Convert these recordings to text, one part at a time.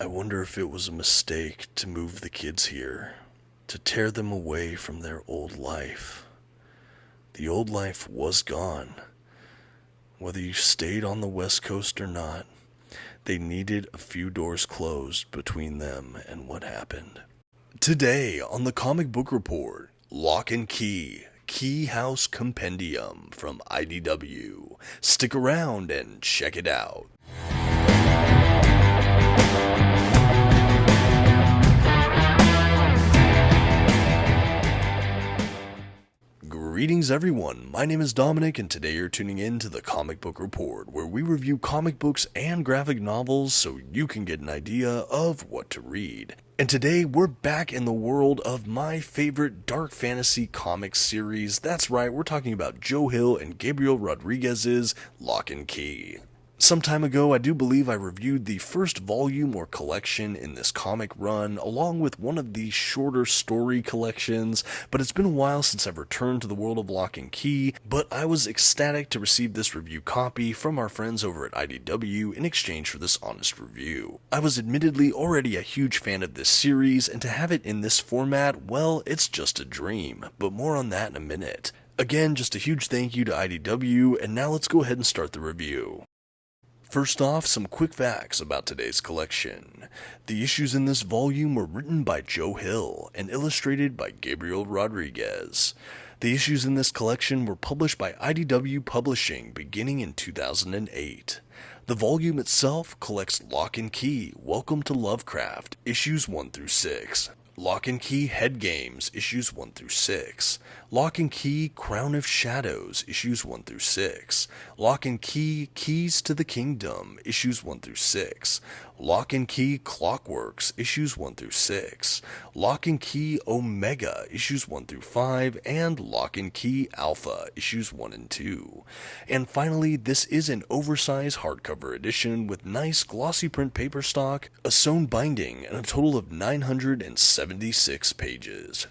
I wonder if it was a mistake to move the kids here, to tear them away from their old life. The old life was gone. Whether you stayed on the West Coast or not, they needed a few doors closed between them and what happened. Today on the Comic Book Report, Locke Key Keyhouse Compendium from IDW. Stick around and check it out. Greetings everyone, my name is Dominic and today you're tuning in to the Comic Book Report, where we review comic books and graphic novels so you can get an idea of what to read. And today we're back in the world of my favorite dark fantasy comic series. That's right, we're talking about Joe Hill and Gabriel Rodriguez's Locke Key. Some time ago, I do believe I reviewed the first volume or collection in this comic run, along with one of the shorter story collections, but it's been a while since I've returned to the world of Locke Key, but I was ecstatic to receive this review copy from our friends over at IDW in exchange for this honest review. I was admittedly already a huge fan of this series, and to have it in this format, well, it's just a dream, but more on that in a minute. Again, just a huge thank you to IDW, and now let's go ahead and start the review. First off, some quick facts about today's collection. The issues in this volume were written by Joe Hill and illustrated by Gabriel Rodriguez. The issues in this collection were published by IDW Publishing beginning in 2008. The volume itself collects Locke Key, Welcome to Lovecraft, issues 1 through 6. Locke Key Head Games, issues 1 through 6. Locke Key Crown of Shadows, issues 1 through 6. Locke Key Keys to the Kingdom, issues 1 through 6. Locke Key Clockworks, issues 1 through 6. Locke Key Omega, issues 1 through 5, and Locke Key Alpha, issues 1 and 2. And finally, this is an oversized hardcover edition with nice glossy print paper stock, a sewn binding, and a total of 976 pages.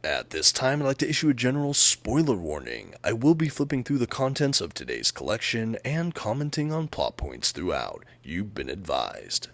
At this time, I'd like to issue a general spoiler warning. I will be flipping through the contents of today's collection and commenting on plot points throughout. You've been advised.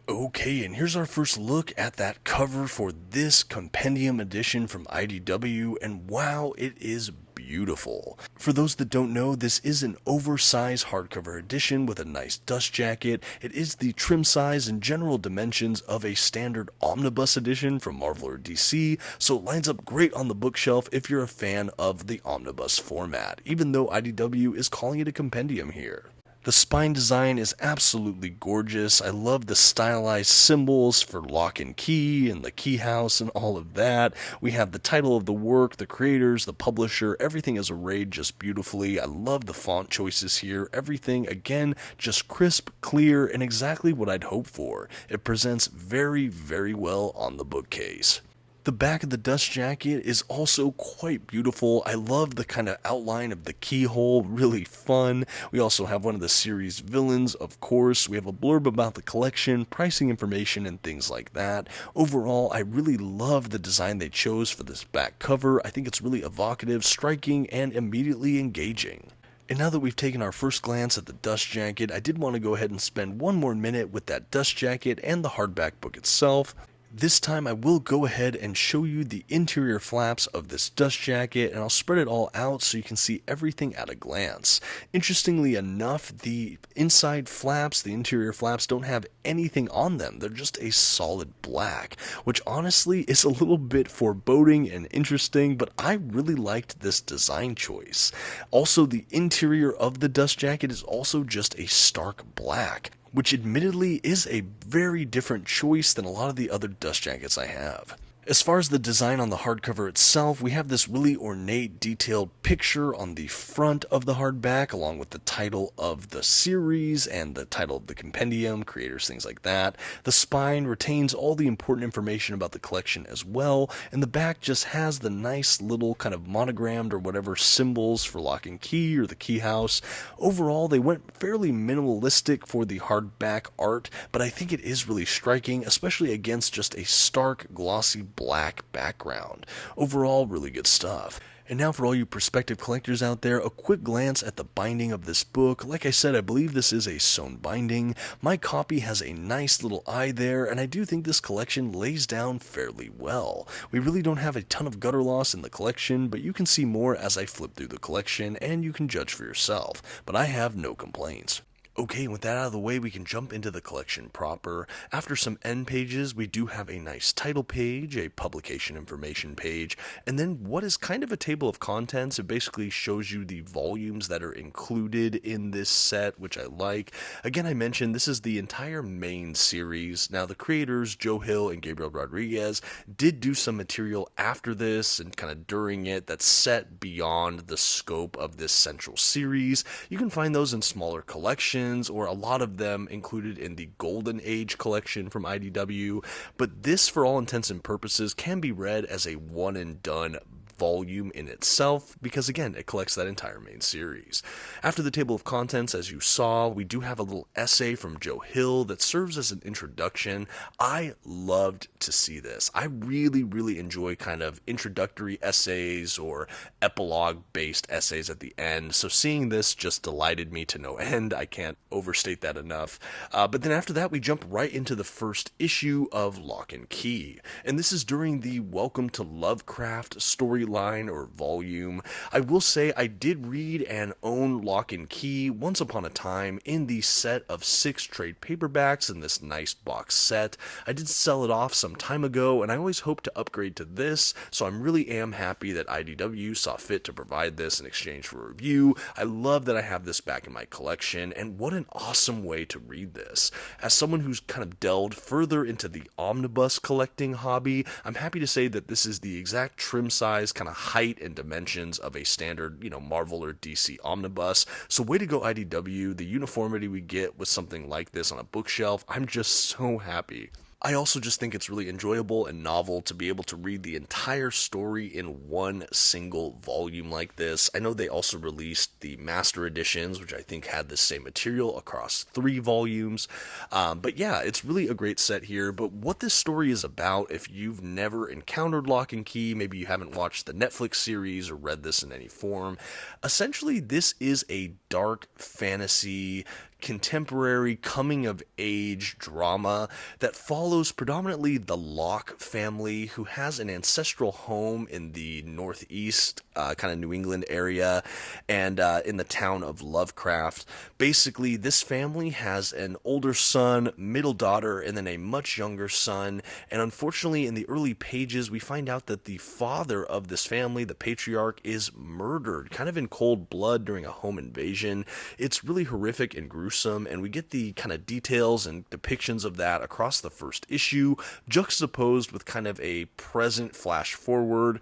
Okay, and here's our first look at that cover for this compendium edition from IDW, and wow, it is beautiful. For those that don't know, this is an oversized hardcover edition with a nice dust jacket. It is the trim size and general dimensions of a standard omnibus edition from Marvel or DC, so it lines up great on the bookshelf if you're a fan of the omnibus format, even though IDW is calling it a compendium here. The spine design is absolutely gorgeous. I love the stylized symbols for Locke Key and the key house and all of that. We have the title of the work, the creators, the publisher, everything is arrayed just beautifully. I love the font choices here. Everything, again, just crisp, clear, and exactly what I'd hope for. It presents very, very well on the bookcase. The back of the dust jacket is also quite beautiful. I love the kind of outline of the keyhole, really fun. We also have one of the series villains, of course. We have a blurb about the collection, pricing information, and things like that. Overall, I really love the design they chose for this back cover. I think it's really evocative, striking, and immediately engaging. And now that we've taken our first glance at the dust jacket, I did want to go ahead and spend one more minute with that dust jacket and the hardback book itself. This time I will go ahead and show you the interior flaps of this dust jacket, and I'll spread it all out so you can see everything at a glance. Interestingly enough, the inside flaps, the interior flaps, don't have anything on them. They're just a solid black, which honestly is a little bit foreboding and interesting, but I really liked this design choice. Also, the interior of the dust jacket is also just a stark black, which admittedly is a very different choice than a lot of the other dust jackets I have. As far as the design on the hardcover itself, we have this really ornate, detailed picture on the front of the hardback, along with the title of the series and the title of the compendium, creators, things like that. The spine retains all the important information about the collection as well, and the back just has the nice little kind of monogrammed or whatever symbols for Locke Key or the key house. Overall, they went fairly minimalistic for the hardback art, but I think it is really striking, especially against just a stark, glossy black background. Overall, really good stuff. And now for all you prospective collectors out there, a quick glance at the binding of this book. Like I said, I believe this is a sewn binding. My copy has a nice little eye there, and I do think this collection lays down fairly well. We really don't have a ton of gutter loss in the collection, but you can see more as I flip through the collection, and you can judge for yourself. But I have no complaints. Okay, with that out of the way, we can jump into the collection proper. After some end pages, we do have a nice title page, a publication information page, and then what is kind of a table of contents. It basically shows you the volumes that are included in this set, which I like. Again, I mentioned this is the entire main series. Now, the creators, Joe Hill and Gabriel Rodriguez, did do some material after this and kind of during it that's set beyond the scope of this central series. You can find those in smaller collections, or a lot of them included in the Golden Age collection from IDW, but this, for all intents and purposes, can be read as a one and done volume in itself, because again, it collects that entire main series. After the table of contents, as you saw, we do have a little essay from Joe Hill that serves as an introduction. I loved to see this. I really enjoy kind of introductory essays or epilogue based essays at the end, so seeing this just delighted me to no end. I can't overstate that enough. But then after that, we jump right into the first issue of Locke Key, and this is during the Welcome to Lovecraft storyline or volume. I will say I did read and own Locke Key once upon a time in the set of 6 trade paperbacks in this nice box set. I did sell it off some time ago, and I always hope to upgrade to this, so I really am happy that IDW saw fit to provide this in exchange for a review. I love that I have this back in my collection, and what an awesome way to read this. As someone who's kind of delved further into the omnibus collecting hobby, I'm happy to say that this is the exact trim size, kind of height and dimensions of a standard, Marvel or DC omnibus. So way to go, IDW. The uniformity we get with something like this on a bookshelf, I'm just so happy. I also just think it's really enjoyable and novel to be able to read the entire story in one single volume like this. I know they also released the master editions, which I think had the same material across 3 volumes. But yeah, it's really a great set here. But what this story is about, if you've never encountered Locke Key, maybe you haven't watched the Netflix series or read this in any form, essentially this is a dark fantasy contemporary coming-of-age drama that follows predominantly the Locke family, who has an ancestral home in the northeast, kind of New England area, and in the town of Lovecraft. Basically, this family has an older son, middle daughter, and then a much younger son, and unfortunately, in the early pages, we find out that the father of this family, the patriarch, is murdered, kind of in cold blood during a home invasion. It's really horrific and gruesome, and we get the kind of details and depictions of that across the first issue, juxtaposed with kind of a present flash forward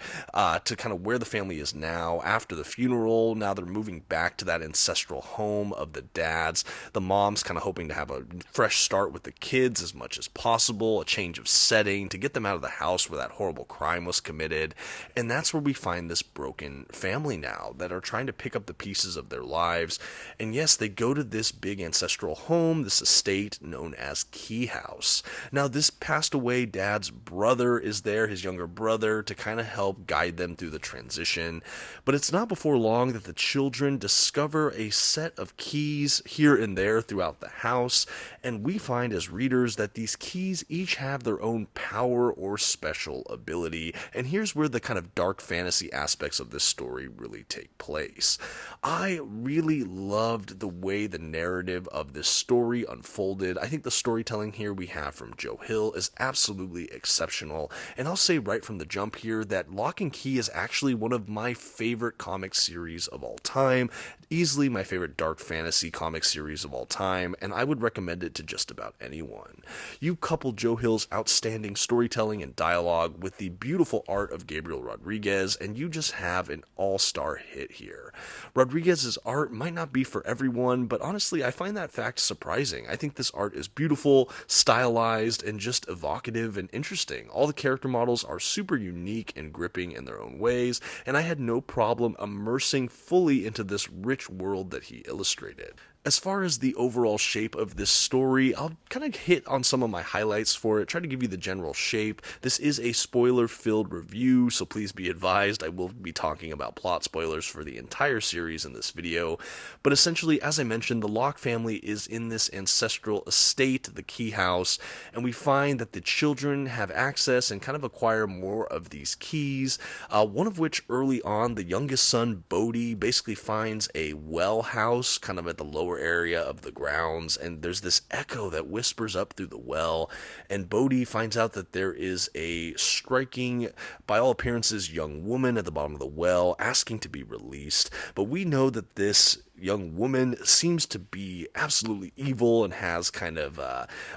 to kind of where the family is now after the funeral. Now they're moving back to that ancestral home of the dads. The mom's kind of hoping to have a fresh start with the kids as much as possible, a change of setting to get them out of the house where that horrible crime was committed. And that's where we find this broken family now that are trying to pick up the pieces of their lives. And yes, they go to this big ancestral home, this estate known as Key House. Now, this passed away dad's brother is there, his younger brother, to kind of help guide them through the transition. But it's not before long that the children discover a set of keys here and there throughout the house, and we find as readers that these keys each have their own power or special ability. And here's where the kind of dark fantasy aspects of this story really take place. I really loved the way the narrative of this story unfolded. I think the storytelling here we have from Joe Hill is absolutely exceptional, and I'll say right from the jump here that Locke Key is actually one of my favorite comic series of all time, easily my favorite dark fantasy comic series of all time, and I would recommend it to just about anyone. You couple Joe Hill's outstanding storytelling and dialogue with the beautiful art of Gabriel Rodriguez, and you just have an all-star hit here. Rodriguez's art might not be for everyone, but honestly, I find that fact surprising. I think this art is beautiful, stylized, and just evocative and interesting. All the character models are super unique and gripping in their own ways, and I had no problem immersing fully into this rich world that he illustrated. As far as the overall shape of this story, I'll kind of hit on some of my highlights for it, try to give you the general shape. This is a spoiler-filled review, so please be advised I will be talking about plot spoilers for the entire series in this video. But essentially, as I mentioned, the Locke family is in this ancestral estate, the Key House, and we find that the children have access and kind of acquire more of these keys, one of which early on, the youngest son, Bodhi, basically finds a well house kind of at the lower area of the grounds, and there's this echo that whispers up through the well, and Bodhi finds out that there is a striking, by all appearances, young woman at the bottom of the well asking to be released. But we know that this young woman seems to be absolutely evil and has kind of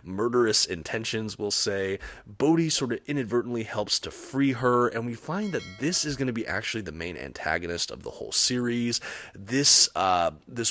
murderous intentions, we'll say. Bodhi sort of inadvertently helps to free her, and we find that this is going to be actually the main antagonist of the whole series. This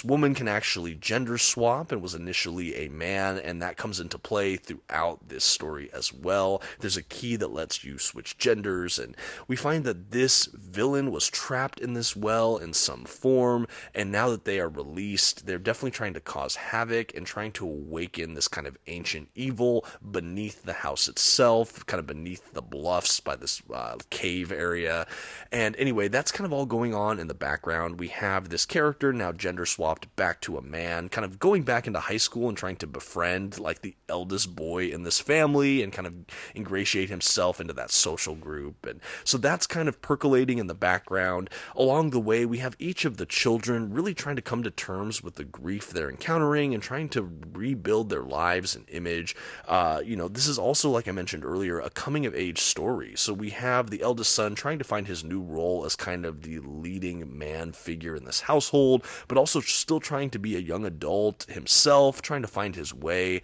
woman can actually gender swap and was initially a man, and that comes into play throughout this story as well. There's a key that lets you switch genders, and we find that this villain was trapped in this well in some form, and now that they are released, they're definitely trying to cause havoc and trying to awaken this kind of ancient evil beneath the house itself, kind of beneath the bluffs by this cave area. And anyway, that's kind of all going on in the background. We have this character now gender swapped back to a man, kind of going back into high school and trying to befriend like the eldest boy in this family and kind of ingratiate himself into that social group. And so that's kind of percolating in the background. Along the way, we have each of the children really trying to come to terms with the grief they're encountering and trying to rebuild their lives and image. This is also, like I mentioned earlier, a coming-of-age story. So we have the eldest son trying to find his new role as kind of the leading man figure in this household, but also still trying to be a young adult himself, trying to find his way.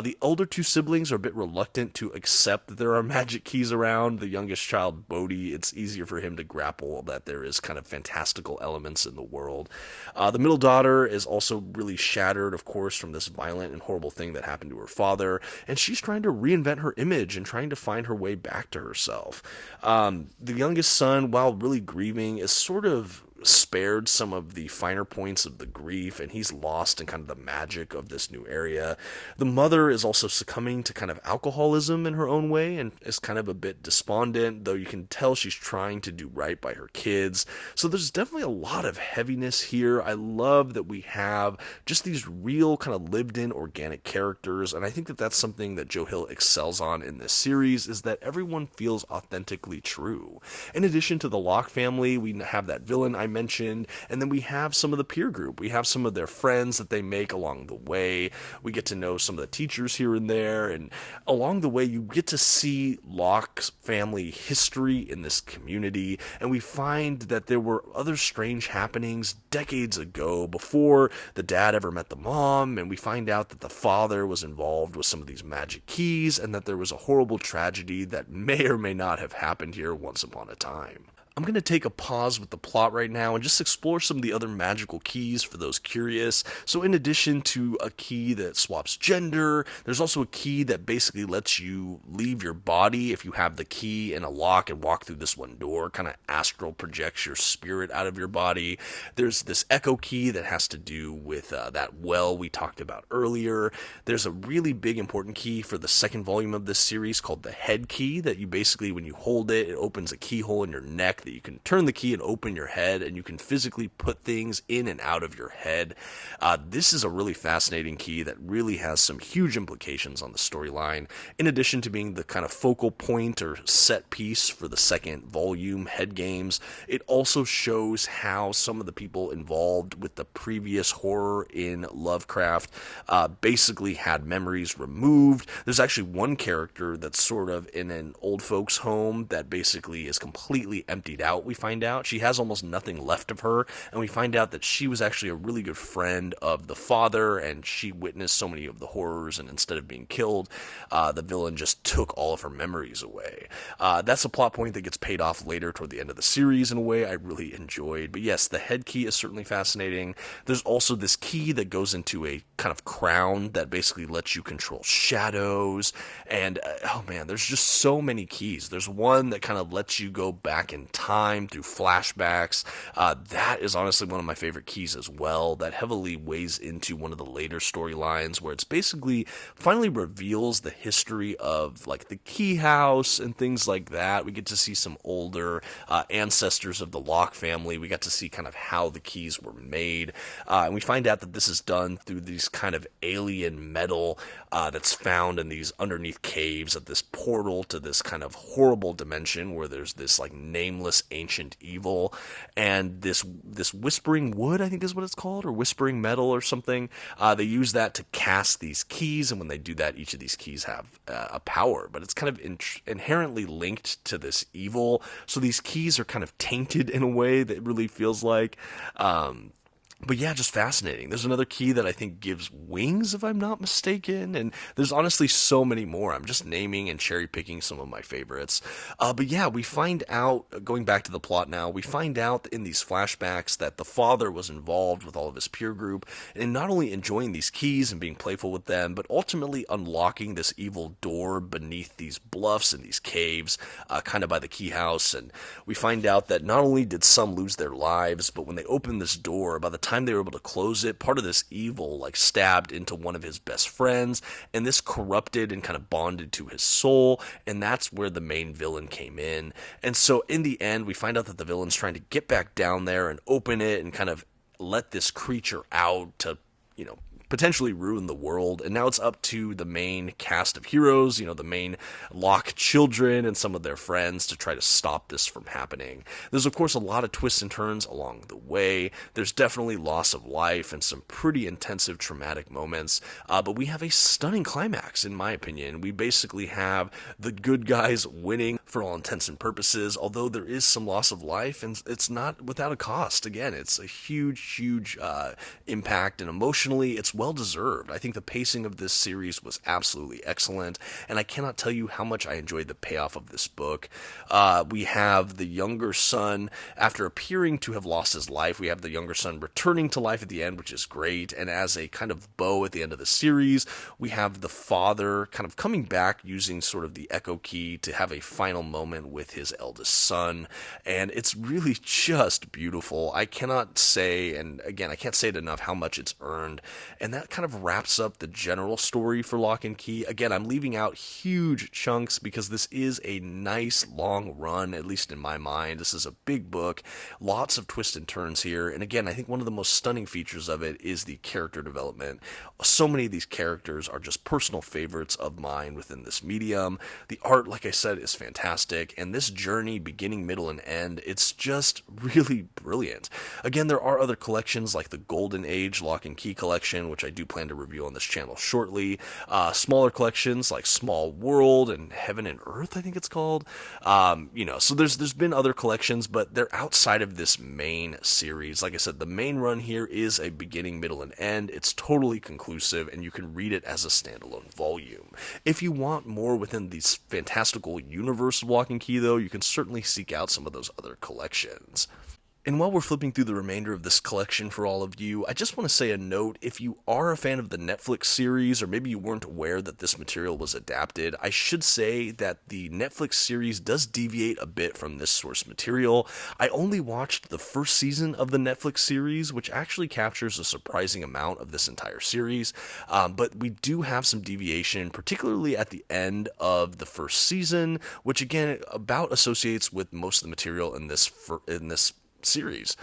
The older two siblings are a bit reluctant to accept that there are magic keys around. The youngest child, Bodhi, it's easier for him to grapple that there is kind of fantastical elements in the world. The middle daughter is also really shattered, of course, from this violent and horrible thing that happened to her father, and she's trying to reinvent her image and trying to find her way back to herself. The youngest son, while really grieving, is sort of spared some of the finer points of the grief, and he's lost in kind of the magic of this new area. The mother is also succumbing to kind of alcoholism in her own way and is kind of a bit despondent, though you can tell she's trying to do right by her kids. So there's definitely a lot of heaviness here. I love that we have just these real kind of lived-in organic characters, and I think that that's something that Joe Hill excels on in this series, is that everyone feels authentically true. In addition to the Locke family, we have that villain I mentioned, and then we have some of the peer group. We have some of their friends that they make along the way. We get to know some of the teachers here and there, and along the way you get to see Locke's family history in this community, and we find that there were other strange happenings decades ago before the dad ever met the mom, and we find out that the father was involved with some of these magic keys, and that there was a horrible tragedy that may or may not have happened here once upon a time. I'm going to take a pause with the plot right now and just explore some of the other magical keys for those curious. So in addition to a key that swaps gender, there's also a key that basically lets you leave your body if you have the key in a lock and walk through this one door, kind of astral projects your spirit out of your body. There's this echo key that has to do with that well we talked about earlier. There's a really big important key for the second volume of this series called the head key that you basically, when you hold it, it opens a keyhole in your neck that you can turn the key and open your head, and you can physically put things in and out of your head. This is a really fascinating key that really has some huge implications on the storyline. In addition to being the kind of focal point or set piece for the second volume, Head Games, it also shows how some of the people involved with the previous horror in Lovecraft basically had memories removed. There's actually one character that's sort of in an old folks home that basically is completely emptied out, we find out. She has almost nothing left of her, and we find out that she was actually a really good friend of the father, and she witnessed so many of the horrors, and instead of being killed, the villain just took all of her memories away. That's a plot point that gets paid off later toward the end of the series in a way I really enjoyed. But yes, the head key is certainly fascinating. There's also this key that goes into a kind of crown that basically lets you control shadows, and oh man, there's just so many keys. There's one that kind of lets you go back in time through flashbacks. That is honestly one of my favorite keys as well. That heavily weighs into one of the later storylines where it's basically finally reveals the history of like the Key House and things like that. We get to see some older ancestors of the Locke family. We got to see kind of how the keys were made. And we find out that this is done through these kind of alien metal that's found in these underneath caves at this portal to this kind of horrible dimension where there's this like nameless ancient evil, and this whispering wood, I think is what it's called, or whispering metal or something. They use that to cast these keys, and when they do that, each of these keys have a power, but it's kind of inherently linked to this evil. So these keys are kind of tainted in a way that really feels like. But yeah, just fascinating. There's another key that I think gives wings, if I'm not mistaken, and there's honestly so many more. I'm just naming and cherry picking some of my favorites. But yeah, we find out, going back to the plot now, we find out in these flashbacks that the father was involved with all of his peer group, and not only enjoying these keys and being playful with them, but ultimately unlocking this evil door beneath these bluffs and these caves, kind of by the Key House. And we find out that not only did some lose their lives, but when they opened this door, by the time they were able to close it, part of this evil like stabbed into one of his best friends, and this corrupted and kind of bonded to his soul, and that's where the main villain came in. And so in the end, we find out that the villain's trying to get back down there and open it and kind of let this creature out to, potentially ruin the world. And now it's up to the main cast of heroes, the main Locke children and some of their friends to try to stop this from happening. There's, of course, a lot of twists and turns along the way. There's definitely loss of life and some pretty intensive traumatic moments. But we have a stunning climax, in my opinion. We basically have the good guys winning for all intents and purposes, although there is some loss of life, and it's not without a cost. Again, it's a huge impact, and emotionally, it's well deserved. I think the pacing of this series was absolutely excellent, and I cannot tell you how much I enjoyed the payoff of this book. We have the younger son, after appearing to have lost his life, we have the younger son returning to life at the end, which is great, and as a kind of bow at the end of the series, we have the father kind of coming back using sort of the echo key to have a final moment with his eldest son, and it's really just beautiful. I cannot say, and again, I can't say it enough, how much it's earned. And that kind of wraps up the general story for Locke and Key. Again, I'm leaving out huge chunks because this is a nice long run, at least in my mind. This is a big book, lots of twists and turns here. And again, I think one of the most stunning features of it is the character development. So many of these characters are just personal favorites of mine within this medium. The art, like I said, is fantastic. And this journey, beginning, middle, and end, it's just really brilliant. Again, there are other collections like the Golden Age Locke and Key collection, which I do plan to review on this channel shortly. Smaller collections like Small World and Heaven and Earth, I think it's called. So there's been other collections, but they're outside of this main series. Like I said, the main run here is a beginning, middle, and end. It's totally conclusive, and you can read it as a standalone volume. If you want more within this fantastical universe of Locke and Key, though, you can certainly seek out some of those other collections. And while we're flipping through the remainder of this collection for all of you, I just want to say a note. If you are a fan of the Netflix series, or maybe you weren't aware that this material was adapted, I should say that the Netflix series does deviate a bit from this source material. I only watched the first season of the Netflix series, which actually captures a surprising amount of this entire series, but we do have some deviation, particularly at the end of the first season, which again about associates with most of the material in this series.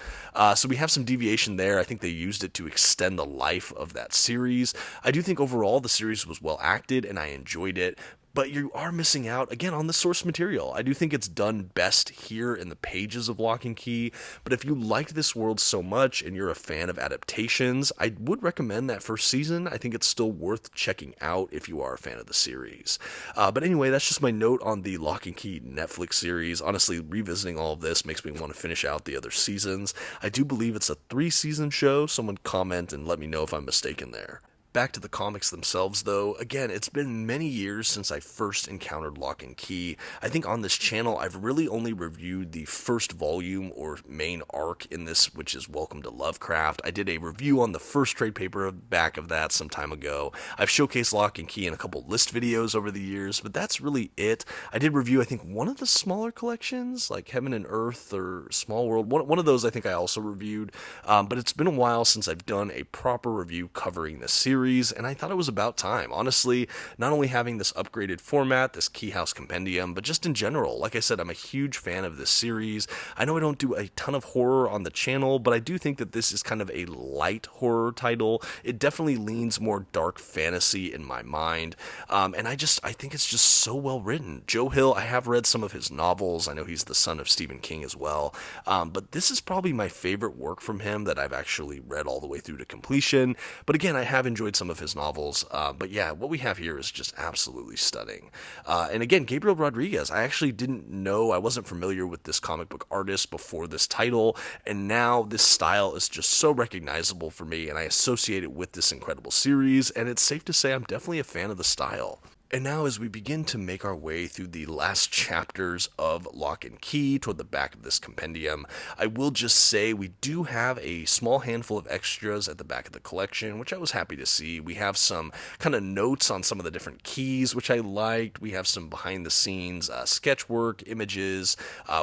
So we have some deviation there. I think they used it to extend the life of that series. I do think overall the series was well acted and I enjoyed it, but you are missing out, again, on the source material. I do think it's done best here in the pages of Locke and Key, but if you liked this world so much and you're a fan of adaptations, I would recommend that first season. I think it's still worth checking out if you are a fan of the series. But anyway, that's just my note on the Locke and Key Netflix series. Honestly, revisiting all of this makes me want to finish out the other seasons. I do believe it's a 3-season show. Someone comment and let me know if I'm mistaken there. back to the comics themselves though, again, it's been many years since I first encountered Locke Key. I think on this channel I've really only reviewed the first volume or main arc in this, which is Welcome to Lovecraft. I did a review on the first trade paperback of that some time ago. I've showcased Locke Key in a couple list videos over the years, but that's really it. I did review, I think, one of the smaller collections, like Heaven and Earth or Small World. One of those I think I also reviewed, but it's been a while since I've done a proper review covering this series, and I thought it was about time. Honestly, not only having this upgraded format, this Keyhouse Compendium, but just in general. Like I said, I'm a huge fan of this series. I know I don't do a ton of horror on the channel, but I do think that this is kind of a light horror title. It definitely leans more dark fantasy in my mind, and I think it's just so well written. Joe Hill, I have read some of his novels. I know he's the son of Stephen King as well, but this is probably my favorite work from him that I've actually read all the way through to completion. But again, I have enjoyed some of his novels, but yeah, what we have here is just absolutely stunning. And again, Gabriel Rodriguez, I actually didn't know, I wasn't familiar with this comic book artist before this title, and now this style is just so recognizable for me, and I associate it with this incredible series, and it's safe to say I'm definitely a fan of the style. And now as we begin to make our way through the last chapters of Locke Key toward the back of this compendium, I will just say we do have a small handful of extras at the back of the collection, which I was happy to see. We have some kind of notes on some of the different keys, which I liked. We have some behind the scenes sketch work, images.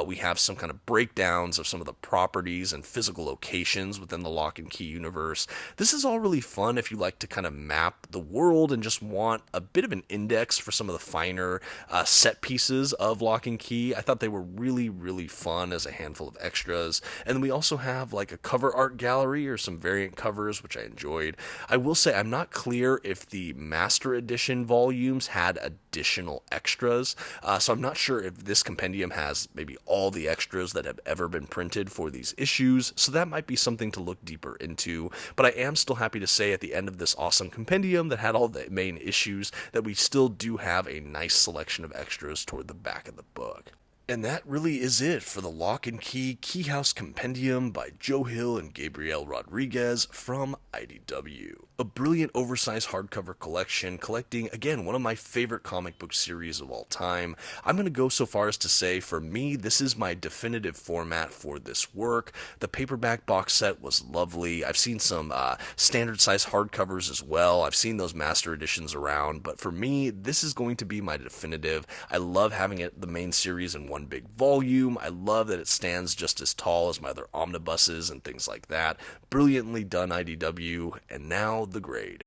We have some kind of breakdowns of some of the properties and physical locations within the Locke Key universe. This is all really fun if you like to kind of map the world and just want a bit of an index for some of the finer set pieces of Locke Key. I thought they were really, really fun as a handful of extras. And then we also have like a cover art gallery or some variant covers, which I enjoyed. I will say I'm not clear if the Master Edition volumes had additional extras, so I'm not sure if this compendium has maybe all the extras that have ever been printed for these issues, so that might be something to look deeper into. But I am still happy to say at the end of this awesome compendium that had all the main issues that we still do have a nice selection of extras toward the back of the book. And that really is it for the Locke Key Keyhouse Compendium by Joe Hill and Gabriel Rodriguez from IDW. A brilliant oversized hardcover collection collecting, again, one of my favorite comic book series of all time. I'm going to go so far as to say, for me, this is my definitive format for this work. The paperback box set was lovely. I've seen some standard size hardcovers as well. I've seen those master editions around, but for me, this is going to be my definitive. I love having it, the main series, in one big volume. I love that it stands just as tall as my other omnibuses and things like that. Brilliantly done, IDW, and now the grade.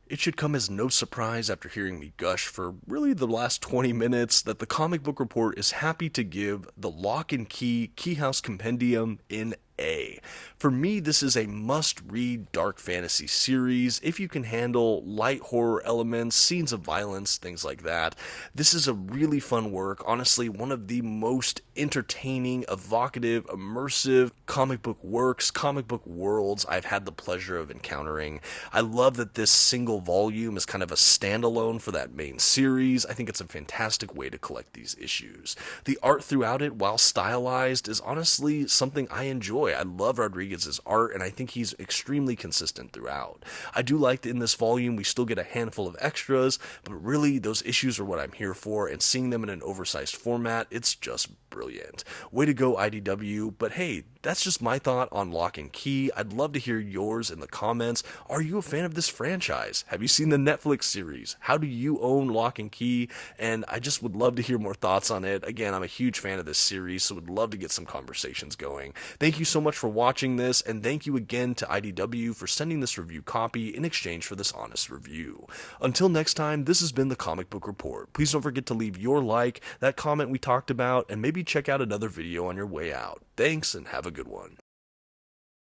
It should come as no surprise after hearing me gush for really the last 20 minutes that the Comic Book Report is happy to give the Locke Key Keyhouse Compendium an A. For me, this is a must-read dark fantasy series. If you can handle light horror elements, scenes of violence, things like that, this is a really fun work. Honestly, one of the most entertaining, evocative, immersive comic book works, comic book worlds I've had the pleasure of encountering. I love that this single volume is kind of a standalone for that main series. I think it's a fantastic way to collect these issues. The art throughout it, while stylized, is honestly something I enjoy. I love Rodriguez's art, and I think he's extremely consistent throughout. I do like that in this volume we still get a handful of extras, but really those issues are what I'm here for, and seeing them in an oversized format, it's just brilliant. Way to go, IDW, but hey, that's just my thought on Locke Key. I'd love to hear yours in the comments. Are you a fan of this franchise? Have you seen the Netflix series? How do you own Locke Key? And I just would love to hear more thoughts on it. Again, I'm a huge fan of this series, so would love to get some conversations going. Thank you so much for watching this, and thank you again to IDW for sending this review copy in exchange for this honest review. Until next time, this has been the Comic Book Report. Please don't forget to leave your like, that comment we talked about, and maybe check out another video on your way out. Thanks, and have a good one.